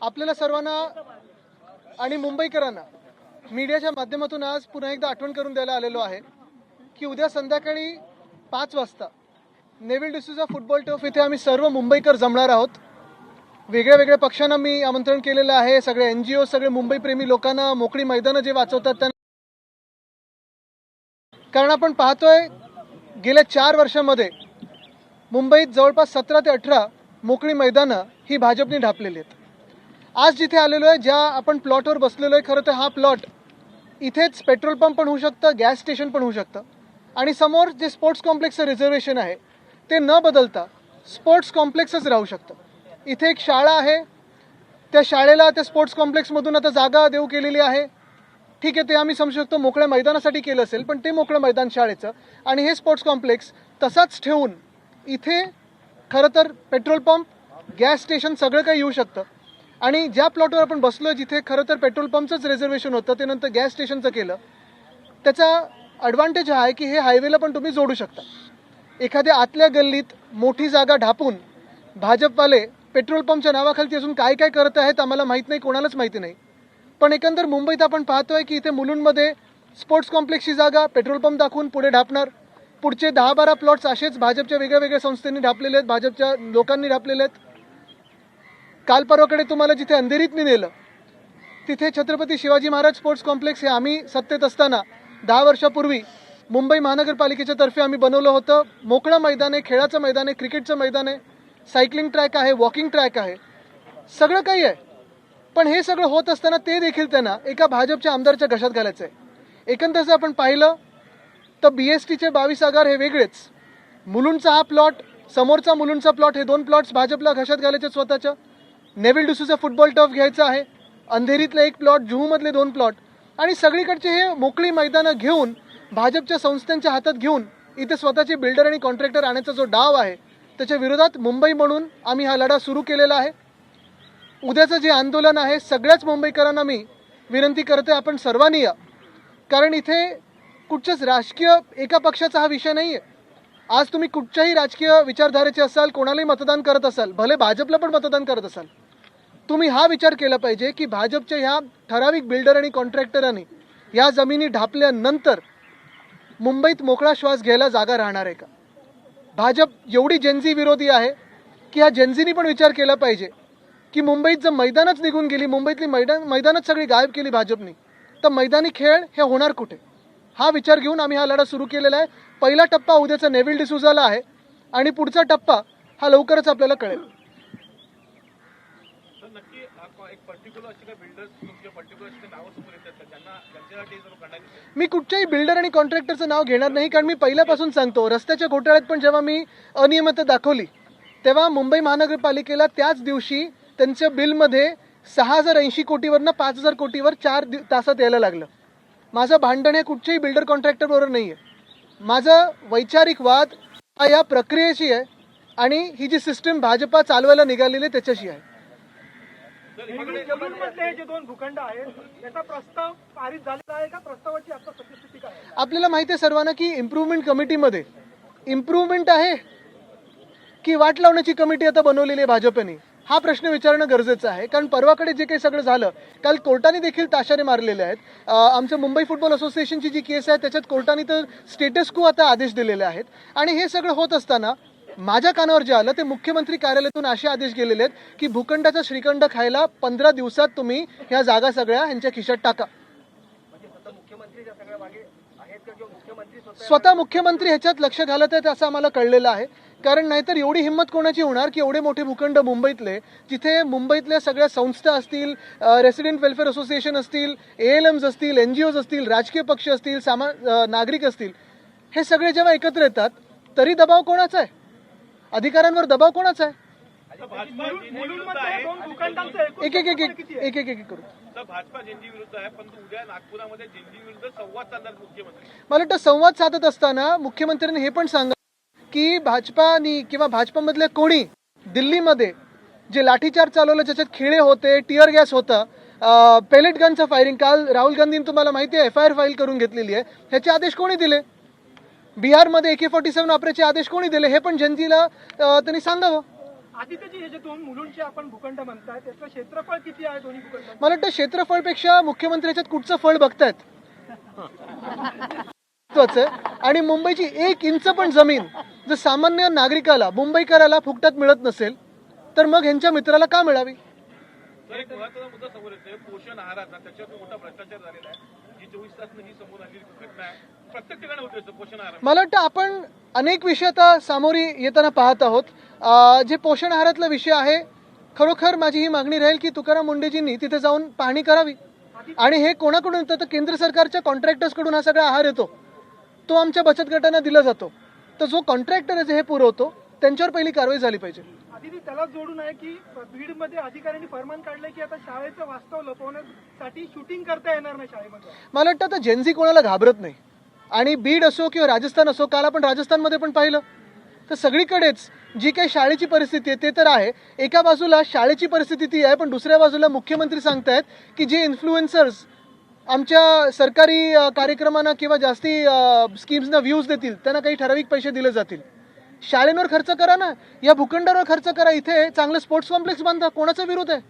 आपल्याला सर्वांना आणि मुंबईकरांना मीडियाच्या माध्यमातून आज पुन्हा एकदा आठवण करून द्यायला आलेलो आहे की उद्या संध्याकाळी 5 वाजता नेव्हिल डिसूजा फुटबॉल टर्फ इथे आम्ही सर्व मुंबईकर जमणार आहोत. वेगळ्या वेगळ्या पक्षांना मी आमंत्रण केलेलं आहे. सगळे NGO, सगळे मुंबईप्रेमी लोकांना, मोकळी मैदानं जे वाचवतात त्यांना, कारण आपण पाहतोय गेल्या 4 वर्षांमध्ये मुंबईत जवळपास 17 ते 18 मोकळी मैदानं ही भाजपने ढापलेली आहेत. आज जिथे आलेलो आहे, ज्या आपण प्लॉटवर बसलेलो आहे, खरं तर हा प्लॉट इथेच पेट्रोल पंप पण होऊ शकतं, गॅस स्टेशन पण होऊ शकतं. आणि समोर जे स्पोर्ट्स कॉम्प्लेक्सचं रिझर्वेशन आहे ते न बदलता स्पोर्ट्स कॉम्प्लेक्सच राहू शकतं. इथे एक शाळा आहे, त्या शाळेला त्या स्पोर्ट्स कॉम्प्लेक्समधून आता जागा देऊ केलेली आहे. ठीक आहे, ते आम्ही समजू शकतो मोकळ्या मैदानासाठी केलं असेल, पण ते मोकळं मैदान शाळेचं आणि हे स्पोर्ट्स कॉम्प्लेक्स तसाच ठेवून इथे खरं तर पेट्रोल पंप, गॅस स्टेशन सगळं काही येऊ शकतं. आणि ज्या प्लॉटवर आपण बसलो, जिथे खरं तर पेट्रोल पंपचंच रिझर्वेशन होतं, ते नंतर गॅस स्टेशनचं केलं. त्याचा ॲडव्हान्टेज हा आहे की हे हायवेला पण तुम्ही जोडू शकता. एखाद्या आतल्या गल्लीत मोठी जागा ढापून भाजपवाले पेट्रोल पंपच्या नावाखाली अजून काय काय करत आहेत आम्हाला माहीत नाही, कोणालाच माहिती नाही. पण एकंदर मुंबईत आपण पाहतोय की इथे मुलुंडमध्ये स्पोर्ट्स कॉम्प्लेक्सची जागा पेट्रोल पंप दाखवून पुढे ढापणार. पुढचे 10-12 प्लॉट्स असेच भाजपच्या वेगळ्या वेगळ्या संस्थांनी ढापलेले आहेत, भाजपच्या लोकांनी ढापलेले आहेत. काल परवाकडे तुम्हाला जिथे अंधेरीत मी नेलं, तिथे छत्रपती शिवाजी महाराज स्पोर्ट्स कॉम्प्लेक्स हे आम्ही सत्तेत असताना 10 वर्षापूर्वी मुंबई महानगरपालिकेच्या तर्फे आम्ही बनवलं होतं. मोकळं मैदान आहे, खेळाचं मैदान आहे, क्रिकेटचं मैदान आहे, सायकलिंग ट्रॅक आहे, वॉकिंग ट्रॅक आहे, सगळं काही आहे. पण हे सगळं होत असताना ते देखील त्यांना एका भाजपच्या आमदारच्या घशात घालायचं आहे. एकंदर जर आपण पाहिलं तर BSTचे 22 आगार हे वेगळेच, मुलुंडचा हा प्लॉट, समोरचा मुलुंडचा प्लॉट, हे 2 प्लॉट्स भाजपला घशात घालायचे स्वतःच्या. नेव्हिल डिसूजा फुटबॉल टर्फ घ्यायचा आहे, अंधेरीतला 1 प्लॉट, जुहूमधले 2 प्लॉट आणि सगळीकडचे हे मोकळी मैदानं घेऊन भाजपच्या संस्थांच्या हातात घेऊन इथे स्वतःचे बिल्डर आणि कॉन्ट्रॅक्टर आणण्याचा जो डाव आहे त्याच्या विरोधात मुंबई म्हणून आम्ही हा लढा सुरू केलेला आहे. उद्याचं जे आंदोलन आहे, सगळ्याच मुंबईकरांना मी विनंती करते, आपण सर्वांनी या. कारण इथे कुठच्याच राजकीय एका पक्षाचा हा विषय नाही आहे. आज तुम्ही कुठच्याही राजकीय विचारधारेचे असाल, कोणालाही मतदान करत असाल, भले भाजपला पण मतदान करत असाल, तुम्ही हा विचार केला पाहिजे की भाजपच्या ह्या ठराविक बिल्डर आणि कॉन्ट्रॅक्टरांनी या जमिनी ढापल्यानंतर मुंबईत मोकळा श्वास घ्यायला जागा राहणार आहे का? भाजप एवढी जेनझी विरोधी आहे की ह्या जेनझीनी पण विचार केला पाहिजे की मुंबईत जर मैदानच निघून गेली, मुंबईतली मैदानच सगळी गायब केली भाजपनी, तर मैदानी खेळ हे होणार कुठे? हा विचार घेऊन आम्ही हा लढा सुरू केलेला आहे. पहिला टप्पा उद्याचा नेव्हिल डिसूजाला आहे आणि पुढचा टप्पा हा लवकरच आपल्याला कळेल. मी कुठच्याही बिल्डर आणि कॉन्ट्रॅक्टरचं नाव घेणार नाही, कारण मी पहिल्यापासून सांगतो, रस्त्याच्या घोटाळ्यात पण जेव्हा मी अनियमितता दाखवली तेव्हा मुंबई महानगरपालिकेला त्याच दिवशी त्यांच्या बिलमध्ये 6,080 कोटीवरनं 5,000 कोटीवर 4 तासात यायला लागलं. माझं भांडण हे कुठच्याही बिल्डर कॉन्ट्रॅक्टरबरोबर नाही आहे. माझं वैचारिक वाद हा या प्रक्रियेशी आहे आणि ही जी सिस्टीम भाजपा चालवायला निघालेली आहे त्याच्याशी आहे. जे 2 भूखंड आहेत त्याचा प्रस्ताव पारित झालेला आहे का? प्रस्तावाची आता सद्यस्थिती काय आहे? आपल्याला माहिती आहे सर्वांना की इम्प्रूव्हमेंट कमिटीमध्ये इम्प्रूव्हमेंट आहे की वाट लावण्याची कमिटी आता बनवलेली आहे भाजपने, हा प्रश्न विचारणं गरजेचं आहे. कारण परवाकडे जे काही सगळं झालं, काल कोर्टाने देखील ताशाने मारलेले आहेत. आमचं मुंबई फुटबॉल असोसिएशनची जी केस आहे त्याच्यात कोर्टाने तर स्टेटस को आता आदेश दिलेले आहेत. आणि हे सगळं होत असताना माझ्या कानावर जे आलं ते मुख्यमंत्री कार्यालयातून असे आदेश गेलेले आहेत की भूखंडाचा श्रीखंड खायला 15 दिवसात तुम्ही ह्या जागा सगळ्या ह्यांच्या खिशात टाका. स्वतः मुख्यमंत्री ह्याच्यात लक्ष घालत आहेत असं आम्हाला कळलेलं आहे. कारण नाहीतर एवढी हिंमत कोणाची होणार की एवढे मोठे भूखंड मुंबईतले, जिथे मुंबईतल्या सगळ्या संस्था असतील, रेसिडेंट वेलफेअर असोसिएशन असतील, ALMs असतील, NGOs असतील, राजकीय पक्ष असतील, नागरिक असतील, हे सगळे जेव्हा एकत्र येतात तरी दबाव कोणाचा आहे? अधिकाऱ्यांवर दबाव कोणाचा आहे? एक करू. भाजपा जेनजी विरुद्ध आहे, पण उद्या नागपुरामध्ये जेनजी विरुद्ध संवाद साधणार मुख्यमंत्री. मला वाटतं संवाद साधत असताना मुख्यमंत्र्यांनी हे पण सांगा की भाजपानी किंवा भाजपामधल्या कोणी दिल्लीमध्ये जे लाठीचार्ज चालवलं, ज्याच्यात खेळे होते, टिअर गॅस होता, पेलेट गनचं फायरिंग, काल राहुल गांधींनी तुम्हाला माहिती आहे FIR फाईल करून घेतलेली आहे, ह्याचे आदेश कोणी दिले? बिहारमध्ये AK-47 वापरायचे आदेश कोणी दिले? हे पण जनतेला त्यांनी सांगावं. आदित्यजी, हे जे दोन मुलुंडचे आपण भूखंड म्हणताय त्याचं क्षेत्रफळ किती आहे दोन्ही भूखंड? मला वाटतं क्षेत्रफळपेक्षा मुख्यमंत्री याच्यात कुठचं फळ बघतायत महत्वाचं आहे. आणि मुंबईची 1 इंच पण जमीन जर सामान्य नागरिकाला मुंबईकराला फुकटात मिळत नसेल तर मग ह्यांच्या मित्राला का मिळावी? तर एक महत्त्वाचा मुद्दा समोर येतोय पोषण आहाराचा. त्याच्यावर मोठा भ्रष्टाचार झालेला आहे. जी 24 तास ही समोर आलेली घटना आहे. प्रत्येक ठिकाणी होतोय पोषण आहार. मला वाटतं आपण अनेक विषय आता सामोरी येताना पाहत आहोत. जे पोषण आहारातला विषय आहे, खरोखर माझी ही मागणी राहील की तुकाराम मुंडेजींनी तिथे जाऊन पाहणी करावी. आणि हे कोणाकडून येतं तर केंद्र सरकारच्या कॉन्ट्रॅक्टर्सकडून हा सगळा आहार येतो, तो आमच्या बचत गटांना दिला जातो. तर जो कॉन्ट्रॅक्टर आहे हे पुरवतो त्यांच्यावर पहिली कारवाई झाली पाहिजे. आदिती, त्याला जोडून आहे की बीडमध्ये अधिकाऱ्यांनी फरमान काढलंय की आता शाळेचं वास्तव लपवण्यासाठी शूटिंग करता येणार नाही शाळेमध्ये. मला वाटतं आता जेनझी कोणाला घाबरत नाही. आणि बीड असो किंवा राजस्थान असो, काल आपण राजस्थानमध्ये पण पाहिलं तर सगळीकडेच जी काही शाळेची परिस्थिती आहे ते तर आहे. एका बाजूला शाळेची परिस्थिती ती आहे, पण दुसऱ्या बाजूला मुख्यमंत्री सांगतायत की जे इन्फ्लुएन्सर्स आमच्या सरकारी कार्यक्रमांना किंवा जास्ती स्कीम्सना व्ह्यूज देतील त्यांना काही ठराविक पैसे दिले जातील. शाळेंवर खर्च करा ना, या भूखंडावर खर्च करा. इथे चांगलं स्पोर्ट्स कॉम्प्लेक्स बांधा, कोणाचा विरोध आहे?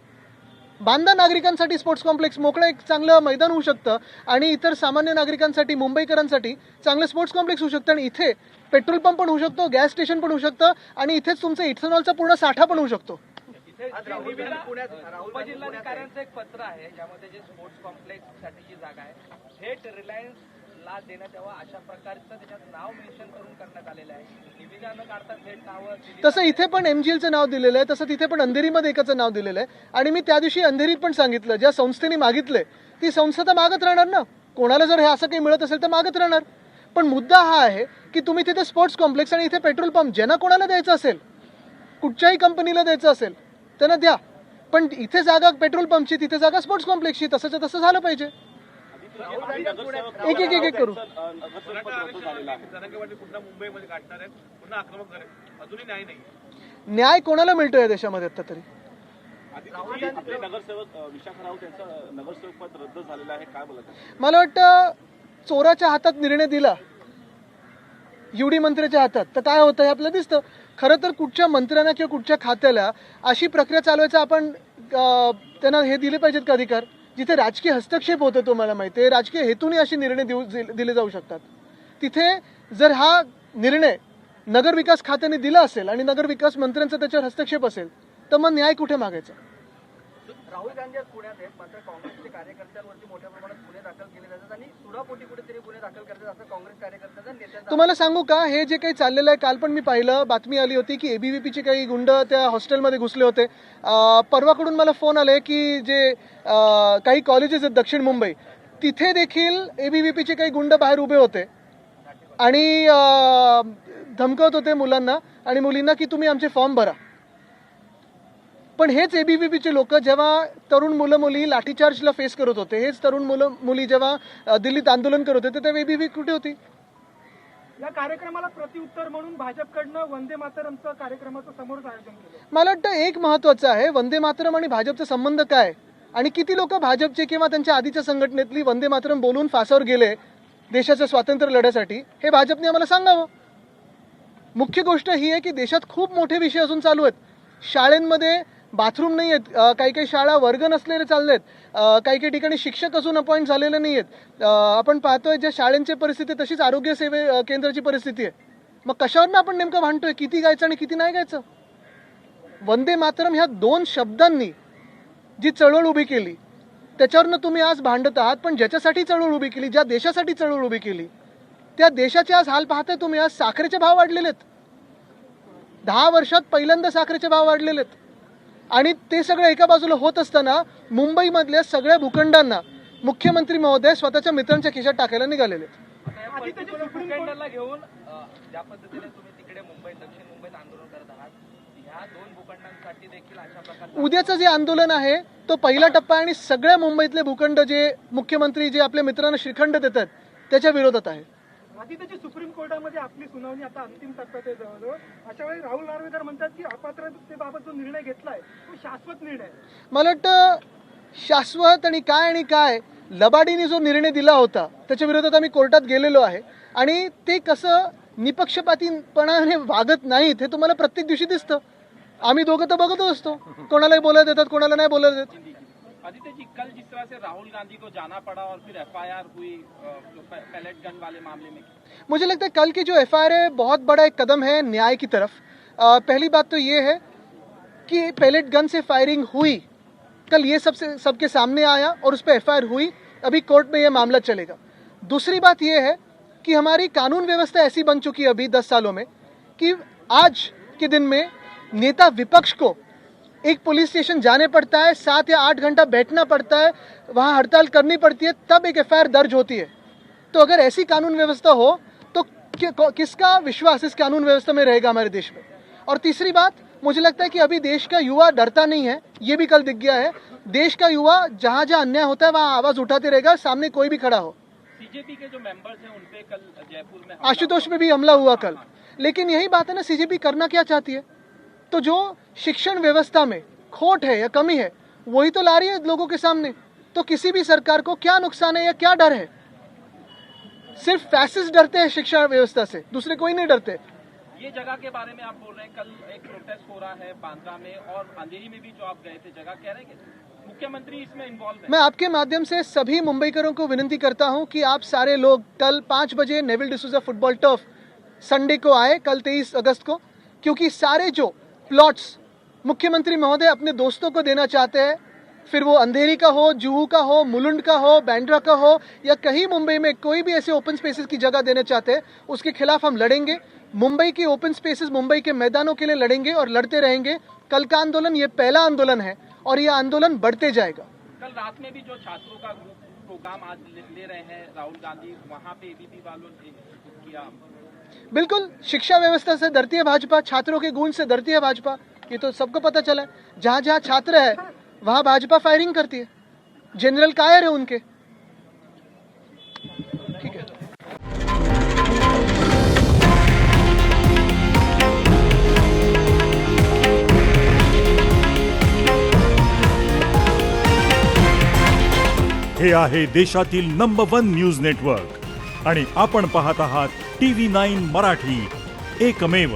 बांधा नागरिकांसाठी स्पोर्ट्स कॉम्प्लेक्स, मोकळं एक चांगलं मैदान होऊ शकतं आणि इतर सामान्य नागरिकांसाठी मुंबईकरांसाठी चांगलं स्पोर्ट्स कॉम्प्लेक्स होऊ शकतं. आणि इथे पेट्रोल पंप पण होऊ शकतो, गॅस स्टेशन पण होऊ शकतं आणि इथेच तुमचं इथेनॉलचा पूर्ण साठा पण होऊ शकतो. उपजिल्हाधिकाऱ्यांचं एक पत्र आहे ज्यामध्ये जे स्पोर्ट्स कॉम्प्लेक्स साठी जी जागा आहे थेट रिलायन्सला देण्यात यावं अशा प्रकारचं त्याच्यात नाव मेन्शन करून करण्यात आलेलं आहे. निविदा न काढता थेट नावं तसं इथे पण MGLचं नाव दिलेलं आहे, तसं तिथे पण अंधेरीमध्ये एकाचं नाव दिलेलं आहे. आणि मी त्या दिवशी अंधेरीत पण सांगितलं, ज्या संस्थेने मागितलंय ती संस्था तर मागत राहणार ना. कोणाला जर हे असं काही मिळत असेल तर मागत राहणार. पण मुद्दा हा आहे की तुम्ही तिथे स्पोर्ट्स कॉम्प्लेक्स आणि इथे पेट्रोल पंप, ज्यांना कोणाला द्यायचं असेल, कुठच्याही कंपनीला द्यायचं असेल त्यांना द्या, पण इथे जागा पेट्रोल पंपची, तिथे जागा स्पोर्ट्स कॉम्प्लेक्सची. तसंच तसं झालं पाहिजे. एक एक एक एक करू. जरांगेवाडी पुन्हा मुंबईमध्ये गाठणार आहेत, पुन्हा आक्रमक झाले, अजूनही न्याय नाही. न्याय कोणाला मिळतोय या देशामध्ये आता तरी? आपले नगरसेवक विशाखा राऊत यांचं नगरसेवक पद रद्द झालेलं आहे, काय बोलत? मला वाटतं चोराच्या हातात निर्णय दिला UD मंत्र्याच्या हातात तर काय होतं हे आपल्याला दिसतं. खरं तर कुठच्या मंत्र्यांना किंवा कुठच्या खात्याला अशी प्रक्रिया चालवायचा आपण त्यांना हे दिले पाहिजेत का अधिकार, जिथे राजकीय हस्तक्षेप होतो. तुम्हाला माहिती आहे राजकीय हेतूने असे निर्णय दिले जाऊ शकतात. तिथे जर हा निर्णय नगरविकास खात्याने दिला असेल आणि नगरविकास मंत्र्यांचा त्याच्यावर हस्तक्षेप असेल तर मग न्याय कुठे मागायचा? राहुल गांधी आज पुण्यात आहेत, मात्र काँग्रेसच्या कार्यकर्त्यांवरती मोठ्या प्रमाणात गुन्हे दाखल केले जातात आणि सुडापोटी कुठेतरी गुन्हे दाखल करतात असं काँग्रेस कार्यकर्त्यांचा नेत्यांचा. तुम्हाला सांगू का, हे जे काही चाललेलं आहे, काल पण मी पाहिलं, बातमी आली होती की ABVPचे काही गुंड त्या हॉस्टेलमध्ये घुसले होते. परवाकडून मला फोन आले की जे काही कॉलेजेस आहेत दक्षिण मुंबई, तिथे देखील ABVPचे काही गुंड बाहेर उभे होते आणि धमकवत होते मुलांना आणि मुलींना की तुम्ही आमचे फॉर्म भरा. पण हेच ABVPचे लोक जेव्हा तरुण मुलं मुली लाठीचार्जला फेस करत होते, हेच तरुण मुलं मुली जेव्हा दिल्लीत आंदोलन करत होते, तेव्हा ABVP कुठे होती? या कार्यक्रमाला प्रत्युत्तर म्हणून भाजपकडनं वंदे मातरमचं कार्यक्रमाचं समोरच आयोजन केलं. मला वाटतं एक महत्वाचं आहे, वंदे मातरम आणि भाजपचा संबंध काय आणि किती लोक भाजपचे किंवा त्यांच्या आधीच्या संघटनेतली वंदे मातरम बोलून फासावर गेले देशाच्या स्वातंत्र्य लढ्यासाठी, हे भाजपने आम्हाला सांगावं. मुख्य गोष्ट ही आहे की देशात खूप मोठे विषय अजून चालू आहेत. शाळेंमध्ये बाथरूम नाही आहेत, काही काही शाळा वर्ग नसलेले चालले आहेत, काही काही ठिकाणी शिक्षक अजून अपॉइंट झालेले नाही आहेत. आपण पाहतोय ज्या शाळेंची परिस्थिती तशीच आरोग्य सेवे केंद्राची परिस्थिती आहे. मग कशावरनं आपण नेमकं भांडतोय, किती गायचं आणि किती नाही गायचं? वंदे मातरम ह्या 2 शब्दांनी जी चळवळ उभी केली त्याच्यावरनं तुम्ही आज भांडत आहात. पण ज्याच्यासाठी चळवळ उभी केली, ज्या देशासाठी चळवळ उभी केली, त्या देशाचे आज हाल पाहताय तुम्ही. आज साखरेचे भाव वाढलेले आहेत, 10 वर्षात पहिल्यांदा साखरेचे भाव वाढलेले आहेत. आणि ते सगळं एका बाजूला होत असताना मुंबईमधल्या सगळ्या भूखंडांना मुख्यमंत्री महोदय स्वतःच्या मित्रांच्या खिशात टाकायला निघालेले आहेत. भूखंडाला घेऊन ज्या पद्धतीने तुम्ही तिकडे मुंबईत दक्षिण मुंबईत आंदोलन करत आहात, ह्या 2 भूखंडांसाठी देखील अशा प्रकारचं उद्याचं जे आंदोलन आहे तो पहिला टप्पा आहे आणि सगळ्या मुंबईतले भूखंड जे मुख्यमंत्री जे आपल्या मित्रांना श्रीखंड देतात त्याच्या विरोधात आहे. आदित्यजी, सुप्रीम कोर्टामध्ये आपली सुनावणी आता अंतिम टप्प्यात आहे जवळजवळ. अशा वेळी राहुल नार्वेकर म्हणतात की अपात्रतेबाबत जो निर्णय घेतलाय तो शाश्वत निर्णय आहे. मला वाटतं शाश्वत आणि काय लबाडीने जो निर्णय दिला होता त्याच्या विरोधात आम्ही कोर्टात गेलेलो आहे आणि ते कसं निपक्षपातीपणाने वागत नाहीत हे तुम्हाला प्रत्येक दिवशी दिसतं. आम्ही दोघं तर बघतच असतो, कोणालाही बोलायला देतात, कोणाला नहीं बोलायला देत. आदित्य जी, कल जिस तरह से राहुल गांधी को जाना पड़ा और फिर एफआईआर हुई पैलेट गन वाले मामले में, मुझे लगता है कल की जो एफआईआर है बहुत बड़ा एक कदम है न्याय की तरफ. पहली बात तो ये है कि पैलेट गन से फायरिंग हुई, कल ये सबके सामने आया और उस पर एफआईआर हुई. अभी कोर्ट में ये मामला चलेगा. दूसरी बात ये है कि हमारी कानून व्यवस्था ऐसी बन चुकी है अभी 10 सालों में कि आज के दिन में नेता विपक्ष को एक पुलिस स्टेशन जाने पड़ता है, 7 या 8 घंटा बैठना पड़ता है, वहाँ हड़ताल करनी पड़ती है, तब एक एफआईआर दर्ज होती है. तो अगर ऐसी कानून व्यवस्था हो तो किसका विश्वास इस कानून व्यवस्था में रहेगा हमारे देश में. और तीसरी बात, मुझे लगता है कि अभी देश का युवा डरता नहीं है, ये भी कल दिख गया है. देश का युवा जहाँ जहाँ अन्याय होता है वहाँ आवाज उठाते रहेगा, सामने कोई भी खड़ा हो. सीजेपी के जो मेंबर्स हैं उनपे कल जयपुर में आशुतोष पे भी हमला हुआ कल. लेकिन यही बात है ना, सीजेपी करना क्या चाहती है? तो जो शिक्षण व्यवस्था में खोट है या कमी है वही तो ला रही है लोगों के सामने. तो किसी भी सरकार को क्या नुकसान है या क्या डर है? सिर्फ फैसिस्ट डरते हैं शिक्षा व्यवस्था से, दूसरे कोई नहीं डरते. ये जगह के बारे में आप बोल रहे हैं, कल एक प्रोटेस्ट हो रहा है बांद्रा में और अंधेरी में भी जो आप गए थे जगह, कह रहे हैं कि मुख्यमंत्री इसमें इन्वॉल्व है. मैं आपके माध्यम से सभी मुंबईकरों को विनती करता हूं कि आप सारे लोग कल 5 बजे Neville D'Souza football turf Sunday को आए, कल 23 अगस्त को, क्योंकि सारे जो प्लॉट्स मुख्यमंत्री महोदय अपने दोस्तों को देना चाहते हैं, फिर वो अंधेरी का हो, जुहू का हो, मुलुंड का हो, बांद्रा का हो या कहीं मुंबई में कोई भी ऐसे ओपन स्पेसेस की जगह देना चाहते हैं, उसके खिलाफ हम लड़ेंगे. मुंबई की ओपन स्पेसेस, मुंबई के मैदानों के लिए लड़ेंगे और लड़ते रहेंगे. कल का आंदोलन ये पहला आंदोलन है और ये आंदोलन बढ़ते जाएगा. कल रात में भी जो छात्रों का प्रोग्राम आज ले रहे हैं राहुल गांधी, वहाँ पे एबीपी वालों ने किया. बिल्कुल, शिक्षा व्यवस्था से डरती है भाजपा, छात्रों के गूंज से डरती है भाजपा, ये तो सबको पता चला है. जहां जहां छात्र है वहां भाजपा फायरिंग करती है. जनरल कायर है उनके. ठीक है. हे आहे देशातील नंबर 1 न्यूज नेटवर्क आणि आपण पाहत आहात TV9 मराठी, एकमेव.